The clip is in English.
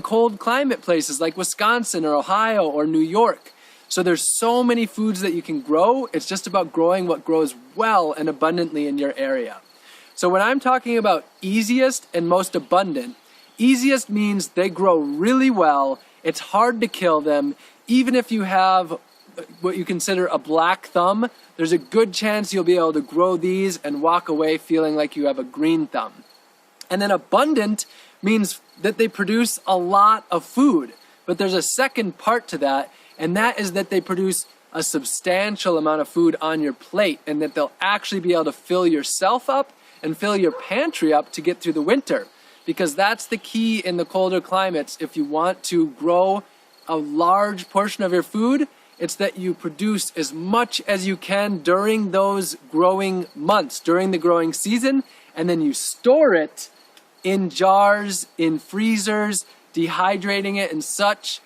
cold climate places like Wisconsin or Ohio or New York. So there's so many foods that you can grow. It's just about growing what grows well and abundantly in your area. So when I'm talking about easiest and most abundant, easiest means they grow really well. It's hard to kill them. Even if you have what you consider a black thumb, there's a good chance you'll be able to grow these and walk away feeling like you have a green thumb. And then abundant means that they produce a lot of food. But there's a second part to that, and that is that they produce a substantial amount of food on your plate, and that they'll actually be able to fill yourself up and fill your pantry up to get through the winter. Because that's the key in the colder climates. If you want to grow a large portion of your food, it's that you produce as much as you can during those growing months, during the growing season, and then you store it in jars, in freezers, dehydrating it and such,